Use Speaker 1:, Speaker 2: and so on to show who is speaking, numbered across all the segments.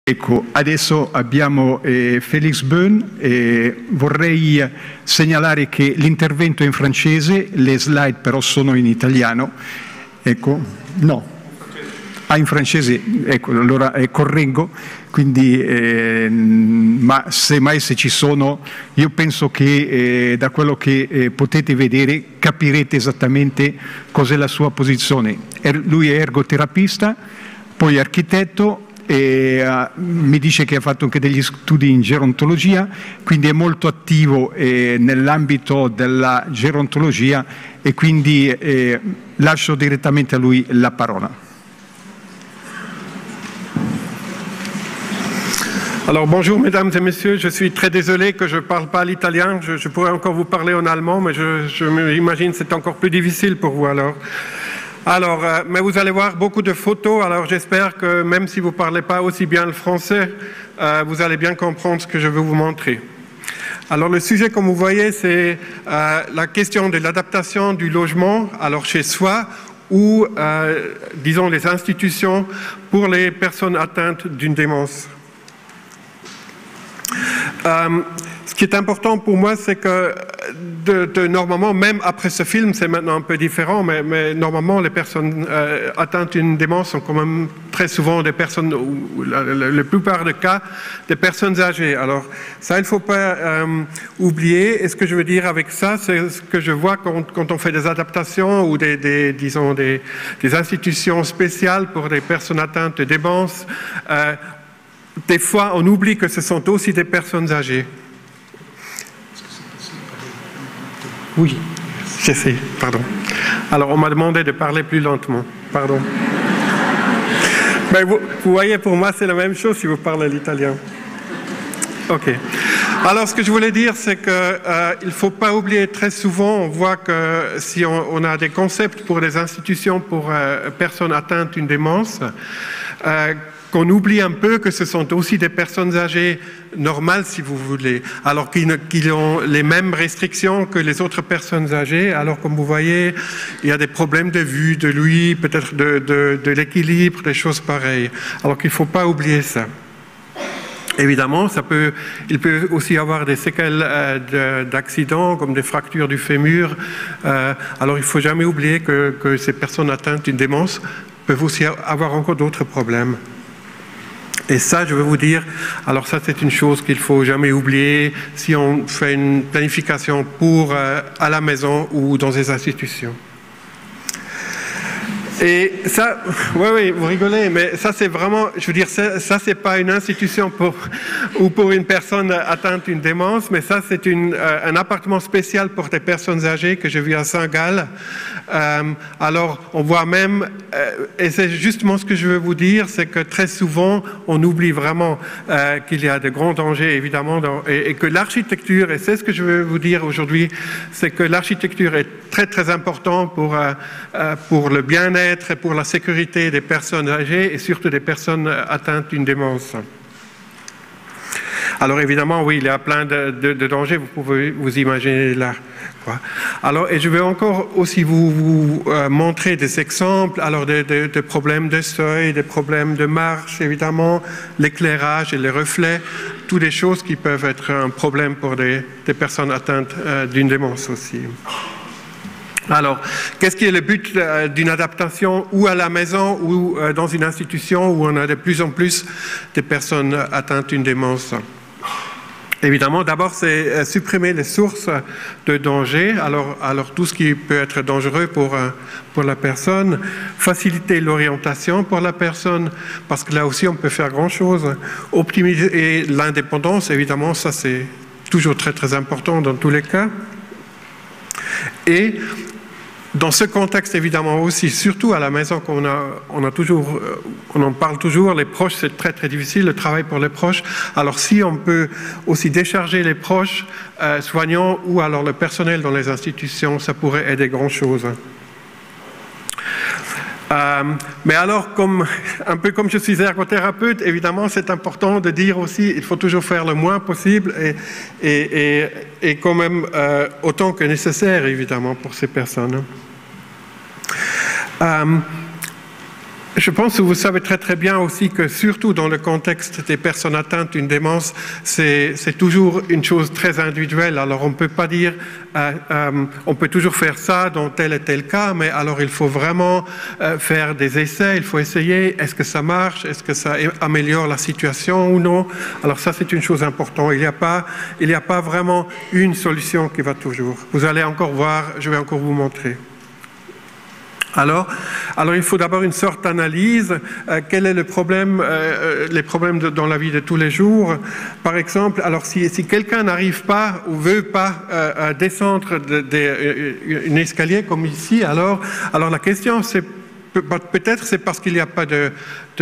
Speaker 1: Ecco, adesso abbiamo Felix Böhn e vorrei segnalare che l'intervento è in francese, le slide però sono in italiano. Ecco, no. Ah, in francese, ecco, allora correggo, quindi, ma semmai se ci sono, io penso che da quello che potete vedere capirete esattamente cos'è la sua posizione. Lui è ergoterapista, poi architetto, e mi dice che ha fatto anche degli studi in gerontologia, quindi è molto attivo nell'ambito della gerontologia e quindi lascio direttamente a lui la parola.
Speaker 2: Alors bonjour mesdames et messieurs, je suis très désolé que je ne parle pas l'italien, je pourrais encore vous parler en allemand, mais je m'imagine que c'est encore plus difficile pour vous alors. Mais vous allez voir beaucoup de photos, alors j'espère que même si vous ne parlez pas aussi bien le français, vous allez bien comprendre ce que je veux vous montrer. Alors le sujet, comme vous voyez, c'est la question de l'adaptation du logement, alors chez soi, ou disons les institutions pour les personnes atteintes d'une démence. Ce qui est important pour moi, c'est que normalement, même après ce film, c'est maintenant un peu différent, mais normalement, les personnes atteintes d'une démence sont quand même très souvent des personnes, ou la plupart des cas, des personnes âgées. Alors ça, il ne faut pas oublier. Et ce que je veux dire avec ça, c'est ce que je vois quand on fait des adaptations ou disons des institutions spéciales pour des personnes atteintes de démence. Des fois, on oublie que ce sont aussi des personnes âgées. Oui, j'essaie, pardon. Alors, on m'a demandé de parler plus lentement, pardon. Mais vous voyez, pour moi, c'est la même chose si vous parlez l'italien. OK. Alors, ce que je voulais dire, c'est qu'il ne faut pas oublier, très souvent, on voit que si on a des concepts pour les institutions pour personnes atteintes d'une démence, qu'on oublie un peu que ce sont aussi des personnes âgées normales, si vous voulez, alors qu'ils ont les mêmes restrictions que les autres personnes âgées. Alors, comme vous voyez, il y a des problèmes de vue, de l'ouïe, peut-être de l'équilibre, des choses pareilles. Alors qu'il ne faut pas oublier ça. Évidemment, il peut aussi y avoir des séquelles d'accidents, comme des fractures du fémur. Alors, il ne faut jamais oublier que ces personnes atteintes d'une démence peuvent aussi avoir encore d'autres problèmes. Et ça, je veux vous dire, alors ça c'est une chose qu'il ne faut jamais oublier si on fait une planification pour à la maison ou dans des institutions. Et ça, oui, vous rigolez, mais ça c'est vraiment, je veux dire, ça c'est pas une institution pour une personne atteinte d'une démence, mais ça c'est un appartement spécial pour des personnes âgées que j'ai vu à Saint-Gall. Alors on voit même, et c'est justement ce que je veux vous dire, c'est que très souvent on oublie vraiment qu'il y a de grands dangers évidemment, et que l'architecture, et c'est ce que je veux vous dire aujourd'hui, c'est que l'architecture est très très important pour le bien-être et pour la sécurité des personnes âgées et surtout des personnes atteintes d'une démence. Alors évidemment, oui, il y a plein de dangers, vous pouvez vous imaginer là. Quoi. Alors, et je vais encore aussi vous montrer des exemples, alors des problèmes de seuil, des problèmes de marche, évidemment, l'éclairage et les reflets, toutes des choses qui peuvent être un problème pour des personnes atteintes d'une démence aussi. Alors, qu'est-ce qui est le but d'une adaptation ou à la maison ou dans une institution où on a de plus en plus de personnes atteintes d'une démence? Évidemment, d'abord, c'est supprimer les sources de danger, alors tout ce qui peut être dangereux pour la personne, faciliter l'orientation pour la personne, parce que là aussi, on peut faire grand-chose, optimiser l'indépendance, évidemment, ça c'est toujours très très important dans tous les cas, et dans ce contexte, évidemment aussi, surtout à la maison, on en parle toujours, les proches, c'est très très difficile, le travail pour les proches. Alors si on peut aussi décharger les proches soignants ou alors le personnel dans les institutions, ça pourrait aider grand-chose. Mais alors, un peu comme je suis ergothérapeute, évidemment, c'est important de dire aussi, il faut toujours faire le moins possible et quand même autant que nécessaire, évidemment, pour ces personnes. Je pense que vous savez très très bien aussi que surtout dans le contexte des personnes atteintes d'une démence, c'est toujours une chose très individuelle. Alors on ne peut pas dire, on peut toujours faire ça dans tel et tel cas, mais alors il faut vraiment faire des essais, il faut essayer, est-ce que ça marche, est-ce que ça améliore la situation ou non. Alors ça c'est une chose importante, il n'y a pas vraiment une solution qui va toujours. Vous allez encore voir, je vais encore vous montrer. Alors, il faut d'abord une sorte d'analyse. Quel est le problème, les problèmes dans la vie de tous les jours? Par exemple, alors si quelqu'un n'arrive pas ou veut pas descendre un escalier comme ici, alors la question c'est peut-être c'est parce qu'il n'y a pas de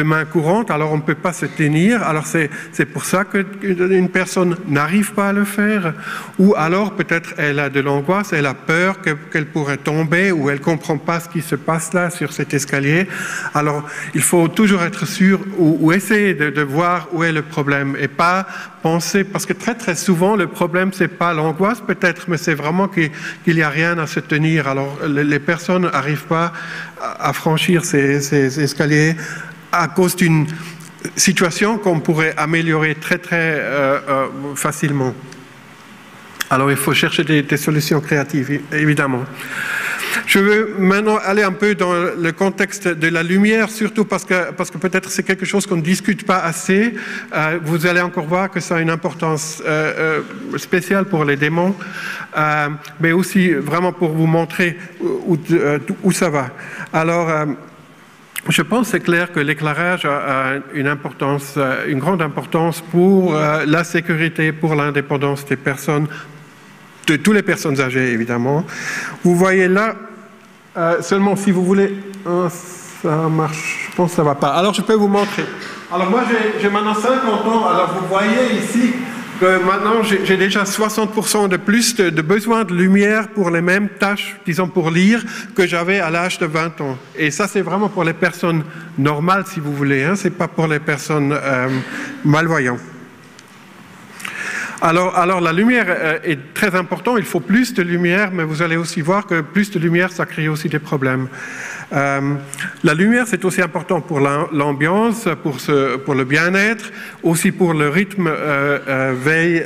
Speaker 2: main courante, alors on ne peut pas se tenir, alors c'est pour ça qu'une personne n'arrive pas à le faire, ou alors peut-être elle a de l'angoisse, elle a peur qu'elle pourrait tomber, ou elle ne comprend pas ce qui se passe là sur cet escalier. Alors il faut toujours être sûr ou essayer de voir où est le problème et pas penser, parce que très très souvent le problème c'est pas l'angoisse peut-être, mais c'est vraiment qu'il n'y a rien à se tenir. Alors les personnes n'arrivent pas à franchir ces escaliers à cause d'une situation qu'on pourrait améliorer très très facilement. Alors il faut chercher des solutions créatives, évidemment. Je veux maintenant aller un peu dans le contexte de la lumière, surtout parce que peut-être c'est quelque chose qu'on ne discute pas assez. Vous allez encore voir que ça a une importance spéciale pour les démons, mais aussi vraiment pour vous montrer où ça va. Alors, je pense que c'est clair que l'éclairage a une grande importance pour la sécurité, pour l'indépendance des personnes, de toutes les personnes âgées évidemment. Vous voyez là, seulement si vous voulez, ça marche, je pense que ça ne va pas. Alors je peux vous montrer. Alors moi j'ai maintenant 50 ans, alors vous voyez ici que maintenant j'ai déjà 60% de plus de besoin de lumière pour les mêmes tâches, disons pour lire, que j'avais à l'âge de 20 ans. Et ça c'est vraiment pour les personnes normales si vous voulez, hein, c'est pas pour les personnes malvoyantes. Alors la lumière est très importante, il faut plus de lumière, mais vous allez aussi voir que plus de lumière, ça crée aussi des problèmes. La lumière, c'est aussi important pour l'ambiance, pour le bien-être, aussi pour le rythme veille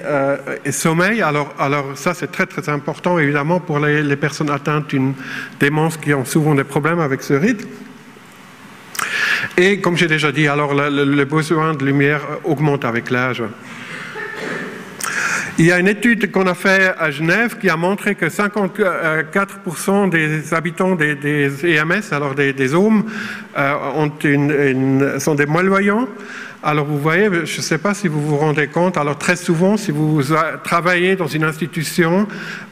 Speaker 2: et sommeil. Alors ça, c'est très très important, évidemment, pour les personnes atteintes d'une démence qui ont souvent des problèmes avec ce rythme. Et comme j'ai déjà dit, alors le besoin de lumière augmente avec l'âge. Il y a une étude qu'on a faite à Genève qui a montré que 54% des habitants des EMS, alors des zones, sont des malvoyants. Alors vous voyez, je ne sais pas si vous vous rendez compte, alors très souvent, si vous travaillez dans une institution,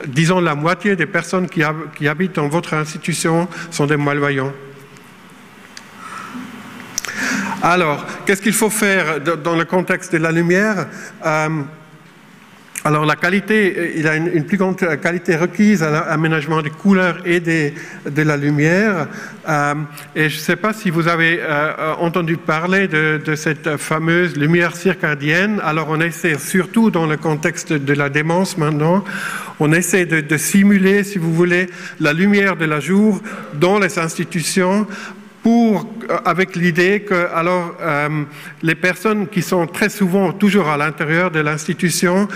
Speaker 2: disons la moitié des personnes qui habitent dans votre institution sont des malvoyants. Alors, qu'est-ce qu'il faut faire dans le contexte de la lumière ? Alors la qualité, il a une plus grande qualité requise à l'aménagement des couleurs et de la lumière. Et je ne sais pas si vous avez entendu parler de cette fameuse lumière circadienne. Alors on essaie, surtout dans le contexte de la démence maintenant, on essaie de simuler, si vous voulez, la lumière de la jour dans les institutions, avec l'idée que les personnes qui sont très souvent toujours à l'intérieur de l'institution,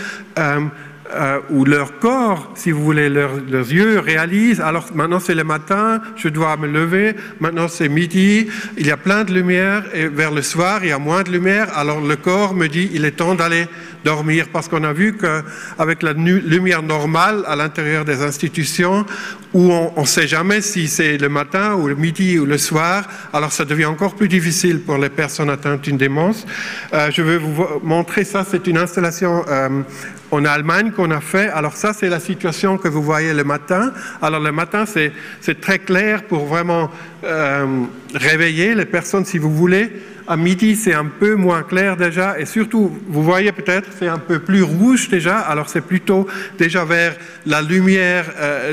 Speaker 2: où leur corps, si vous voulez, leurs yeux réalisent, alors maintenant c'est le matin, je dois me lever, maintenant c'est midi, il y a plein de lumière, et vers le soir il y a moins de lumière, alors le corps me dit il est temps d'aller dormir, parce qu'on a vu qu'avec la lumière normale à l'intérieur des institutions, où on ne sait jamais si c'est le matin ou le midi ou le soir, alors ça devient encore plus difficile pour les personnes atteintes d'une démence. Je vais vous montrer ça, c'est une installation en Allemagne qu'on a fait. Alors ça, c'est la situation que vous voyez le matin. Alors le matin, c'est très clair pour vraiment réveiller les personnes, si vous voulez. À midi, c'est un peu moins clair déjà, et surtout, vous voyez peut-être, c'est un peu plus rouge déjà, alors c'est plutôt déjà vers la lumière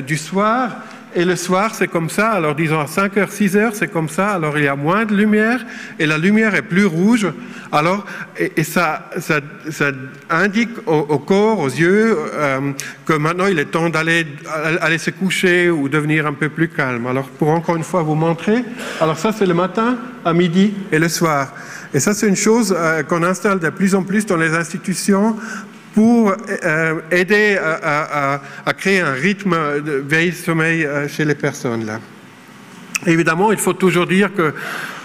Speaker 2: du soir, et le soir, c'est comme ça, alors disons à 5h, 6h, c'est comme ça, alors il y a moins de lumière, et la lumière est plus rouge, alors, et ça indique au corps, aux yeux, que maintenant il est temps d'aller se coucher ou devenir un peu plus calme. Alors, pour encore une fois vous montrer, alors ça c'est le matin. à midi et le soir. Et ça, c'est une chose qu'on installe de plus en plus dans les institutions pour aider à créer un rythme de veille-sommeil chez les personnes là. Évidemment, il faut toujours dire que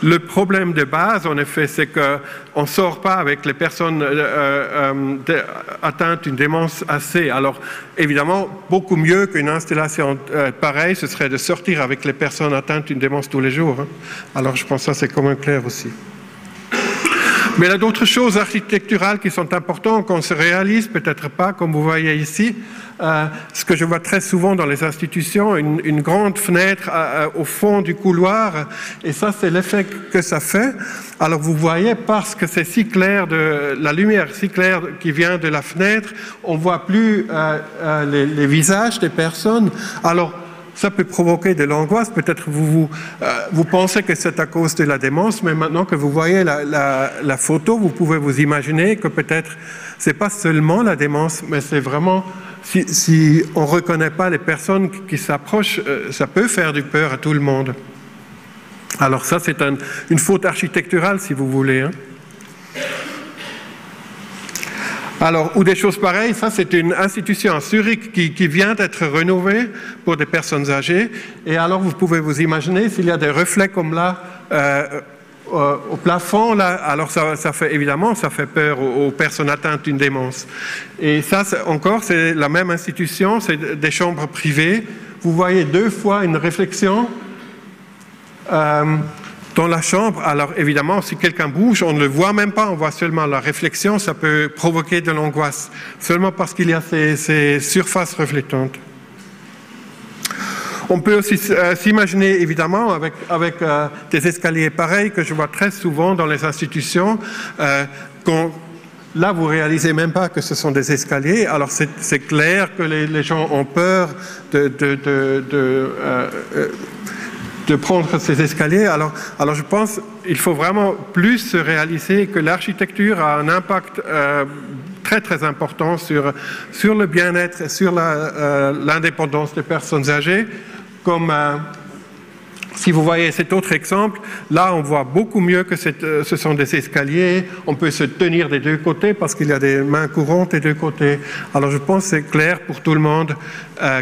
Speaker 2: le problème de base, en effet, c'est qu'on ne sort pas avec les personnes atteintes d'une démence AC. Alors, évidemment, beaucoup mieux qu'une installation pareille, ce serait de sortir avec les personnes atteintes d'une démence tous les jours. Hein. Alors, je pense que ça, c'est quand même clair aussi. Mais il y a d'autres choses architecturales qui sont importantes qu'on se réalise, peut-être pas, comme vous voyez ici. Ce que je vois très souvent dans les institutions, une grande fenêtre au fond du couloir, et ça, c'est l'effet que ça fait. Alors, vous voyez, parce que c'est si clair, la lumière si claire qui vient de la fenêtre, on ne voit plus les visages des personnes. Alors, ça peut provoquer de l'angoisse. Peut-être vous pensez que c'est à cause de la démence, mais maintenant que vous voyez la photo, vous pouvez vous imaginer que peut-être c'est pas seulement la démence, mais c'est vraiment, si on ne reconnaît pas les personnes qui s'approchent, ça peut faire du peur à tout le monde. Alors ça, c'est une faute architecturale, si vous voulez. Hein. Alors, ou des choses pareilles, ça c'est une institution à Zurich qui vient d'être rénovée pour des personnes âgées. Et alors, vous pouvez vous imaginer s'il y a des reflets comme là au plafond, là, alors ça fait évidemment, ça fait peur aux personnes atteintes d'une démence. Et ça, encore, c'est la même institution, c'est des chambres privées. Vous voyez 2 fois une réflexion dans la chambre. Alors évidemment, si quelqu'un bouge, on ne le voit même pas, on voit seulement la réflexion, ça peut provoquer de l'angoisse, seulement parce qu'il y a ces surfaces reflétantes. On peut aussi s'imaginer évidemment avec des escaliers pareils que je vois très souvent dans les institutions, là, vous ne réalisez même pas que ce sont des escaliers. Alors, c'est clair que les gens ont peur de prendre ces escaliers. Alors je pense qu'il faut vraiment plus se réaliser que l'architecture a un impact très très important sur le bien-être et sur l'indépendance des personnes âgées. Comme si vous voyez cet autre exemple, là on voit beaucoup mieux que ce sont des escaliers, on peut se tenir des 2 côtés parce qu'il y a des mains courantes des 2 côtés. Alors je pense que c'est clair pour tout le monde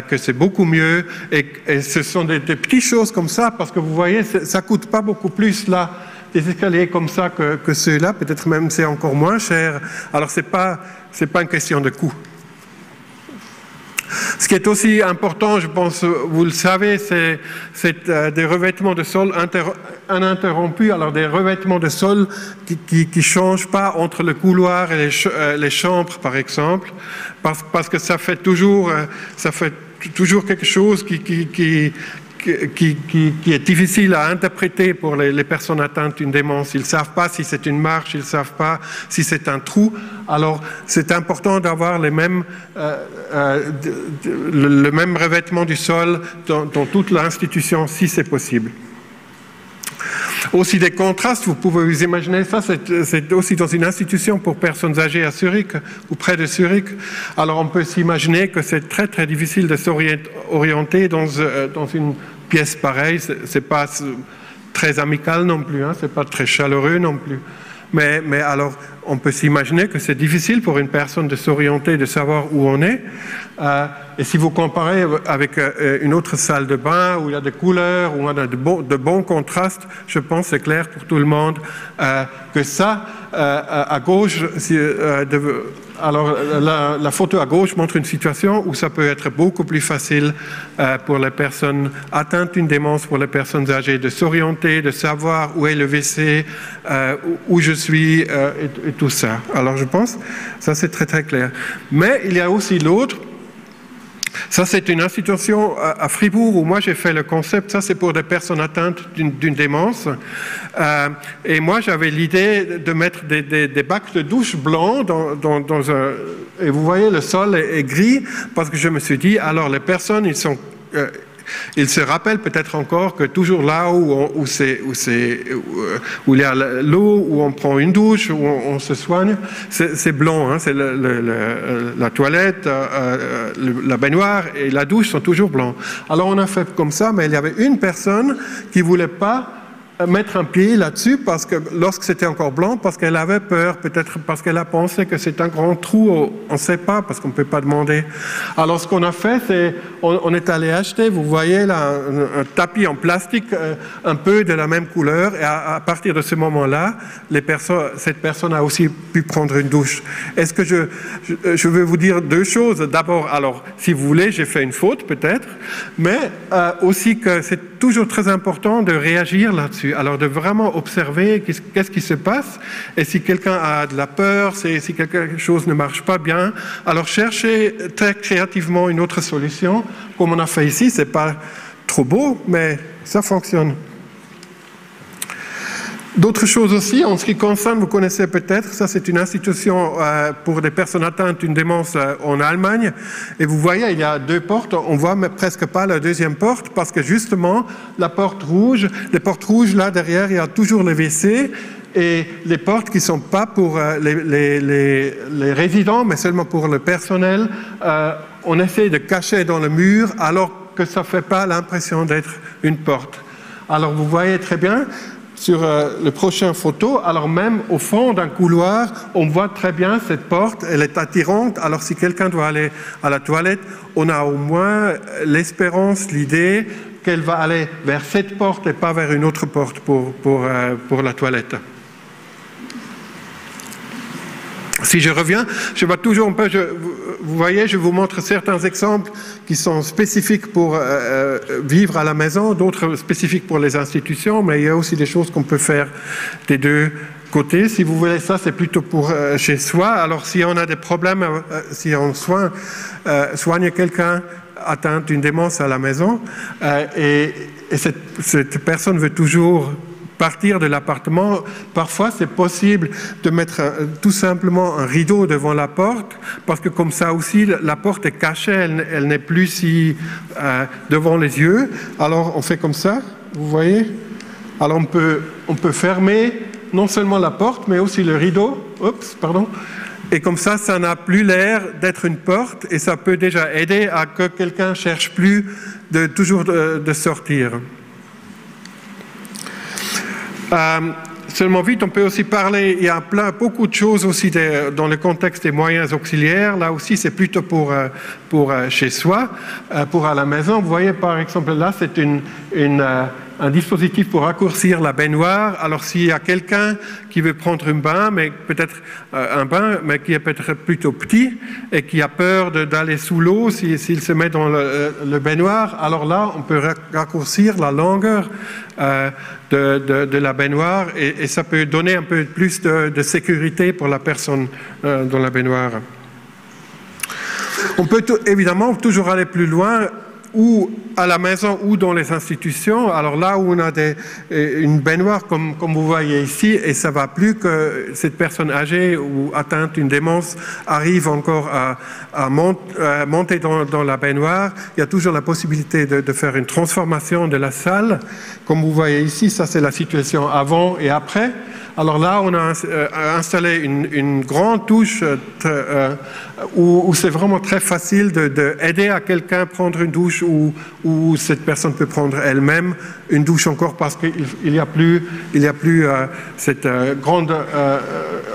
Speaker 2: que c'est beaucoup mieux et ce sont des petites choses comme ça parce que vous voyez, ça ne coûte pas beaucoup plus là, des escaliers comme ça que ceux-là, peut-être même c'est encore moins cher. Alors c'est pas une question de coût. Ce qui est aussi important, je pense, vous le savez, c'est des revêtements de sol uninterrompus. Alors des revêtements de sol qui ne changent pas entre le couloir et les chambres, par exemple, parce que ça fait toujours quelque chose qui est difficile à interpréter pour les personnes atteintes d'une démence. Ils ne savent pas si c'est une marche, ils ne savent pas si c'est un trou. Alors, c'est important d'avoir le même revêtement du sol dans toute l'institution, si c'est possible. Aussi des contrastes, vous pouvez vous imaginer ça, c'est aussi dans une institution pour personnes âgées à Zurich ou près de Zurich. Alors on peut s'imaginer que c'est très très difficile de s'orienter dans une pièce pareille. C'est pas très amical non plus, hein, c'est pas très chaleureux non plus. Mais alors, on peut s'imaginer que c'est difficile pour une personne de s'orienter, de savoir où on est. Et si vous comparez avec une autre salle de bain où il y a des couleurs, où on a de bons contrastes, je pense que c'est clair pour tout le monde que ça, à gauche, alors la photo à gauche montre une situation où ça peut être beaucoup plus facile pour les personnes atteintes d'une démence, pour les personnes âgées, de s'orienter, de savoir où est le WC, où je suis et tout ça. Alors je pense, ça c'est très très clair. Mais il y a aussi l'autre. Ça, c'est une institution à Fribourg où moi j'ai fait le concept. Ça, c'est pour des personnes atteintes d'une démence. Et moi, j'avais l'idée de mettre des bacs de douche blancs dans un... Et vous voyez, le sol est gris parce que je me suis dit, alors les personnes, ils se rappellent peut-être encore que toujours là où il y a l'eau, où on prend une douche, où on se soigne, c'est blanc, hein, c'est la toilette, la baignoire et la douche sont toujours blancs. Alors on a fait comme ça, mais il y avait une personne qui ne voulait pas mettre un pied là-dessus parce que lorsque c'était encore blanc, parce qu'elle avait peur, peut-être parce qu'elle a pensé que c'est un grand trou, on ne sait pas, parce qu'on ne peut pas demander. Alors ce qu'on a fait, c'est on est allé acheter, vous voyez là, un tapis en plastique un peu de la même couleur, et à partir de ce moment-là, cette personne a aussi pu prendre une douche. Est-ce que je veux vous dire deux choses. D'abord, alors si vous voulez, j'ai fait une faute peut-être, mais aussi que c'est toujours très important de réagir là-dessus. Alors de vraiment observer qu'est-ce qui se passe, et si quelqu'un a de la peur, si quelque chose ne marche pas bien, alors chercher très créativement une autre solution, comme on a fait ici. C'est pas trop beau, mais ça fonctionne. D'autres choses aussi, en ce qui concerne, vous connaissez peut-être, ça c'est une institution pour des personnes atteintes d'une démence en Allemagne. Et vous voyez, il y a deux portes, on voit mais presque pas la deuxième porte, parce que justement, les portes rouges, là derrière, il y a toujours les WC, et les portes qui ne sont pas pour les résidents, mais seulement pour le personnel, on essaie de cacher dans le mur, alors que ça ne fait pas l'impression d'être une porte. Alors vous voyez très bien, sur le prochain photo, alors même au fond d'un couloir, on voit très bien cette porte, elle est attirante. Alors si quelqu'un doit aller à la toilette, on a au moins l'espérance, l'idée qu'elle va aller vers cette porte et pas vers une autre porte pour la toilette. Si je reviens, je vais toujours un peu, vous voyez, je vous montre certains exemples qui sont spécifiques pour vivre à la maison, d'autres spécifiques pour les institutions, mais il y a aussi des choses qu'on peut faire des deux côtés. Si vous voulez, ça c'est plutôt pour chez soi. Alors si on a des problèmes, si on soigne quelqu'un atteint d'une démence à la maison, et cette personne veut toujours partir de l'appartement, parfois c'est possible de mettre tout simplement un rideau devant la porte, parce que comme ça aussi la porte est cachée, elle n'est plus si devant les yeux. Alors on fait comme ça, vous voyez. Alors on peut fermer non seulement la porte, mais aussi le rideau. Oups, pardon. Et comme ça, ça n'a plus l'air d'être une porte, et ça peut déjà aider à que quelqu'un cherche plus toujours de sortir. Seulement vite, on peut aussi parler, il y a beaucoup de choses aussi dans le contexte des moyens auxiliaires. Là aussi, c'est plutôt pour chez soi, pour à la maison. Vous voyez, par exemple, là, c'est un dispositif pour raccourcir la baignoire. Alors, s'il y a quelqu'un qui veut prendre un bain, mais qui est peut-être plutôt petit et qui a peur d'aller sous l'eau, s'il se met dans le baignoire, alors là, on peut raccourcir la longueur de la baignoire, et ça peut donner un peu plus de sécurité pour la personne dans la baignoire. On peut évidemment toujours aller plus loin, ou à la maison ou dans les institutions. Alors là où on a une baignoire comme vous voyez ici, et ça ne va plus que cette personne âgée ou atteinte d'une démence arrive encore à monter dans la baignoire, il y a toujours la possibilité de faire une transformation de la salle. Comme vous voyez ici, ça c'est la situation avant et après. Alors là, on a installé une grande touche où c'est vraiment très facile d'aider à quelqu'un à prendre une douche, où cette personne peut prendre elle-même une douche encore, parce qu'il n'y a plus cette grande...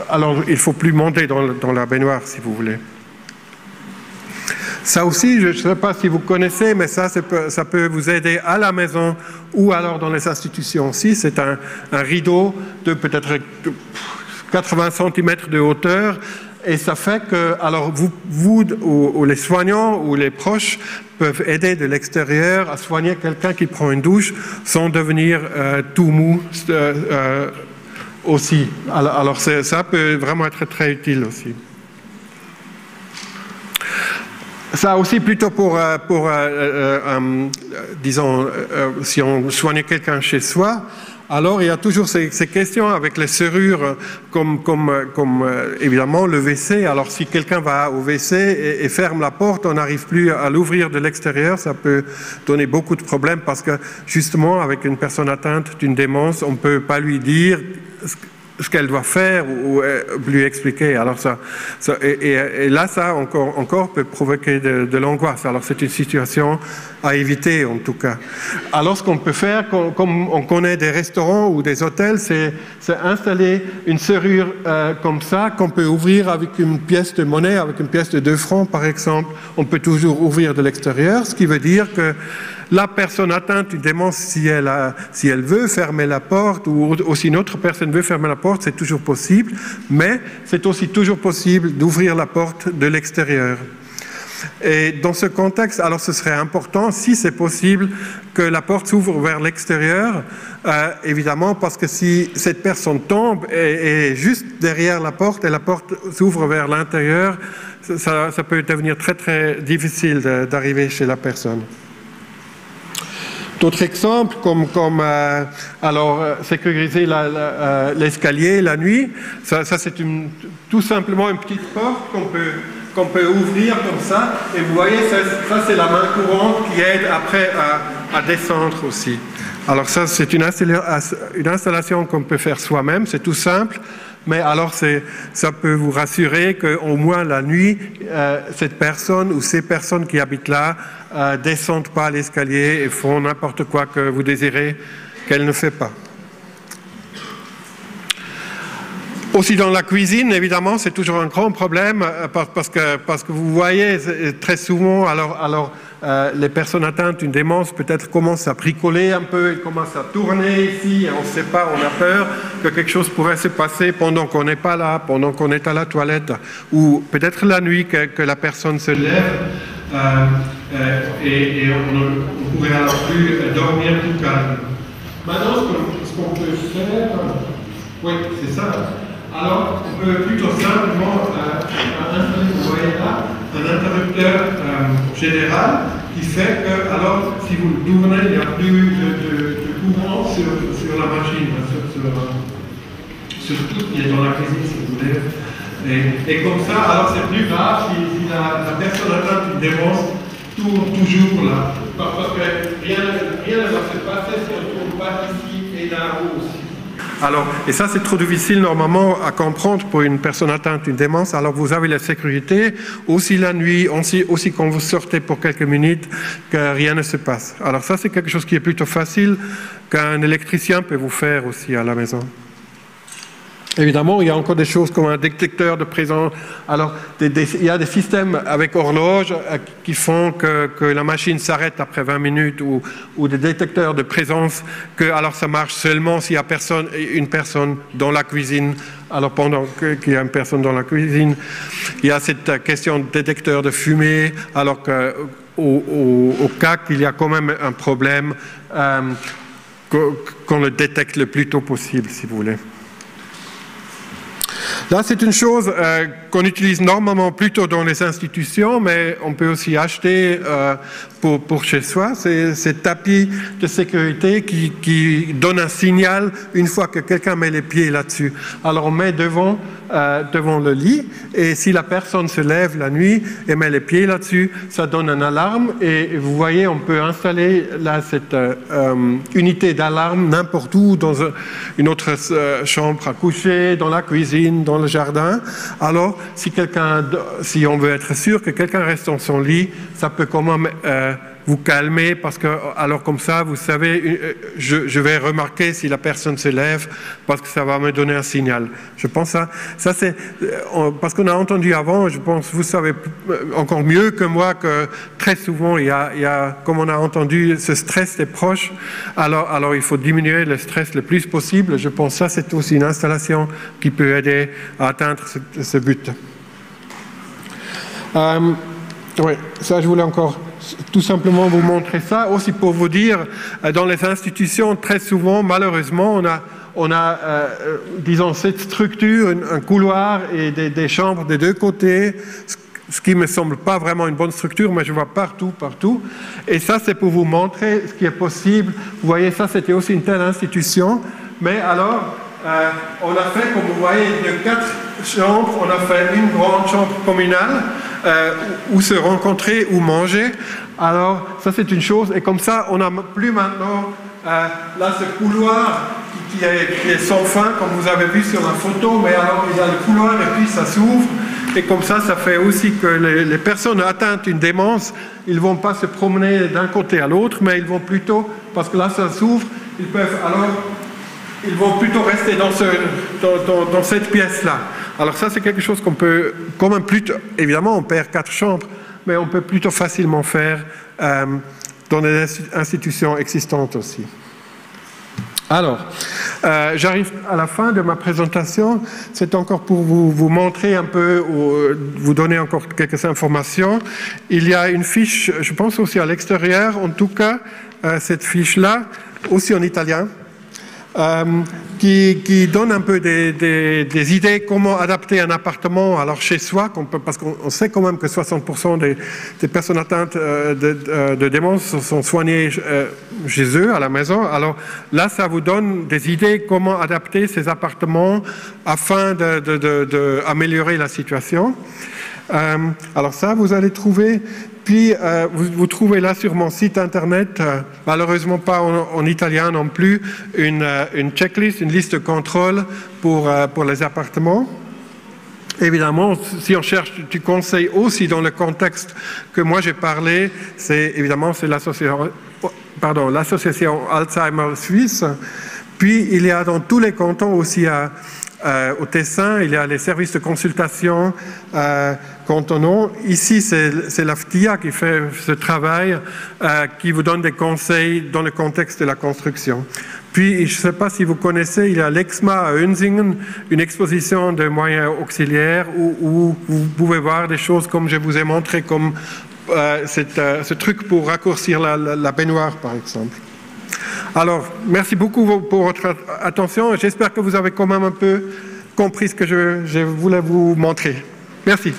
Speaker 2: alors, il ne faut plus monter dans la baignoire, si vous voulez. Ça aussi, je ne sais pas si vous connaissez, mais ça peut vous aider à la maison ou alors dans les institutions aussi. C'est un rideau de peut-être 80 cm de hauteur, et ça fait que alors vous ou les soignants ou les proches peuvent aider de l'extérieur à soigner quelqu'un qui prend une douche sans devenir tout mou aussi. Alors ça peut vraiment être très utile aussi. Ça aussi plutôt disons, si on soigne quelqu'un chez soi, alors il y a toujours ces questions avec les serrures, comme évidemment le WC. Alors si quelqu'un va au WC et ferme la porte, on n'arrive plus à l'ouvrir de l'extérieur, ça peut donner beaucoup de problèmes, parce que justement avec une personne atteinte d'une démence, on ne peut pas lui dire ce qu'elle doit faire ou lui expliquer. Alors et là, ça encore peut provoquer de l'angoisse. Alors c'est une situation à éviter en tout cas. Alors ce qu'on peut faire, comme on connaît des restaurants ou des hôtels, c'est installer une serrure comme ça qu'on peut ouvrir avec une pièce de monnaie, avec une pièce de 2 francs par exemple. On peut toujours ouvrir de l'extérieur, ce qui veut dire que la personne atteinte d'une démence, si elle veut fermer la porte ou si une autre personne veut fermer la porte, c'est toujours possible, mais c'est aussi toujours possible d'ouvrir la porte de l'extérieur. Et dans ce contexte, alors ce serait important, si c'est possible, que la porte s'ouvre vers l'extérieur, évidemment, parce que si cette personne tombe et juste derrière la porte et la porte s'ouvre vers l'intérieur, ça peut devenir très très difficile d'arriver chez la personne. D'autres exemples, comme sécuriser l'escalier la nuit, ça c'est tout simplement une petite porte qu'on peut ouvrir comme ça, et vous voyez, ça c'est la main courante qui aide après à descendre aussi. Alors ça c'est une installation qu'on peut faire soi-même, c'est tout simple, mais alors ça peut vous rassurer qu'au moins la nuit, cette personne ou ces personnes qui habitent là descendent pas l'escalier et font n'importe quoi que vous désirez qu'elle ne fait pas. Aussi dans la cuisine, évidemment, c'est toujours un grand problème parce que vous voyez très souvent, les personnes atteintes d'une démence peut-être commencent à bricoler un peu, elles commencent à tourner ici, et on ne sait pas, on a peur que quelque chose pourrait se passer pendant qu'on n'est pas là, pendant qu'on est à la toilette, ou peut-être la nuit que la personne se lève et on ne pourrait alors plus dormir tout calme. Maintenant, ce qu'on peut faire, oui, c'est ça. Alors, on peut plutôt simplement installer, vous voyez là, un interrupteur général qui fait que, alors, si vous le tournez, il n'y a plus de courant sur la machine, sur tout ce qui est dans la cuisine, si vous voulez. Et comme ça, alors c'est plus grave si la personne atteinte d'une démence tourne toujours là. Parce que rien ne va se passer si on ne tourne pas ici et là-haut aussi. Alors, et ça c'est trop difficile normalement à comprendre pour une personne atteinte d'une démence. Alors vous avez la sécurité, aussi la nuit, aussi quand vous sortez pour quelques minutes, que rien ne se passe. Alors ça c'est quelque chose qui est plutôt facile qu'un électricien peut vous faire aussi à la maison. Évidemment, il y a encore des choses comme un détecteur de présence. Alors, il y a des systèmes avec horloge qui font que la machine s'arrête après 20 minutes ou des détecteurs de présence alors ça marche seulement s'il y a une personne dans la cuisine. Alors, pendant qu'il y a une personne dans la cuisine, il y a cette question de détecteur de fumée, alors qu'au cas qu'il y a quand même un problème, qu'on le détecte le plus tôt possible, si vous voulez. Là, c'est une chose qu'on utilise normalement plutôt dans les institutions, mais on peut aussi acheter pour chez soi. C'est ces tapis de sécurité qui donnent un signal une fois que quelqu'un met les pieds là-dessus. Alors, on met devant le lit, et si la personne se lève la nuit et met les pieds là-dessus, ça donne une alarme, et vous voyez, on peut installer là cette unité d'alarme n'importe où, dans une autre chambre à coucher, dans la cuisine, dans le jardin. Alors, si on veut être sûr que quelqu'un reste dans son lit, ça peut quand même vous calmer, parce que alors comme ça, vous savez, je vais remarquer si la personne se lève, parce que ça va me donner un signal. Je pense ça c'est parce qu'on a entendu avant, je pense vous savez encore mieux que moi que très souvent il y a comme on a entendu, ce stress des proches. Alors il faut diminuer le stress le plus possible. Je pense que ça c'est aussi une installation qui peut aider à atteindre ce but. Oui, ça je voulais encore tout simplement vous montrer ça, aussi pour vous dire, dans les institutions, très souvent, malheureusement, on a disons, cette structure, un couloir et des chambres des deux côtés, ce qui ne me semble pas vraiment une bonne structure, mais je vois partout. Et ça, c'est pour vous montrer ce qui est possible. Vous voyez, ça, c'était aussi une telle institution. Mais alors, on a fait, comme vous voyez, de 4 chambres, on a fait une grande chambre communale où se rencontrer ou manger. Alors, ça c'est une chose. Et comme ça, on n'a plus maintenant là ce couloir qui est sans fin, comme vous avez vu sur la photo, mais alors il y a le couloir et puis ça s'ouvre. Et comme ça fait aussi que les personnes atteintes d'une démence, ils ne vont pas se promener d'un côté à l'autre, mais ils vont plutôt, parce que là ça s'ouvre, ils vont plutôt rester dans cette pièce-là. Alors ça c'est quelque chose qu'on peut, quand même plutôt, évidemment on perd 4 chambres, mais on peut plutôt facilement faire dans des institutions existantes aussi. Alors, j'arrive à la fin de ma présentation. C'est encore pour vous montrer un peu, ou vous donner encore quelques informations. Il y a une fiche, je pense aussi à l'extérieur, en tout cas, cette fiche-là, aussi en italien, qui donne un peu des idées comment adapter un appartement alors chez soi, parce qu'on sait quand même que 60% des personnes atteintes de démence sont soignées chez eux, à la maison. Alors là, ça vous donne des idées comment adapter ces appartements afin d'améliorer la situation. Alors ça, vous allez trouver... Puis, vous trouvez là sur mon site internet, malheureusement pas en italien non plus, une checklist, une liste de contrôle pour les appartements. Évidemment, si on cherche du conseil aussi dans le contexte que moi j'ai parlé, c'est l'association Alzheimer Suisse. Puis, il y a dans tous les cantons aussi au Tessin, il y a les services de consultation cantonaux. Ici, c'est la FTIA qui fait ce travail, qui vous donne des conseils dans le contexte de la construction. Puis, je ne sais pas si vous connaissez, il y a l'EXMA à Unsingen, une exposition de moyens auxiliaires où vous pouvez voir des choses comme je vous ai montré, comme ce truc pour raccourcir la baignoire, par exemple. Alors, merci beaucoup pour votre attention. J'espère que vous avez quand même un peu compris ce que je voulais vous montrer. Merci.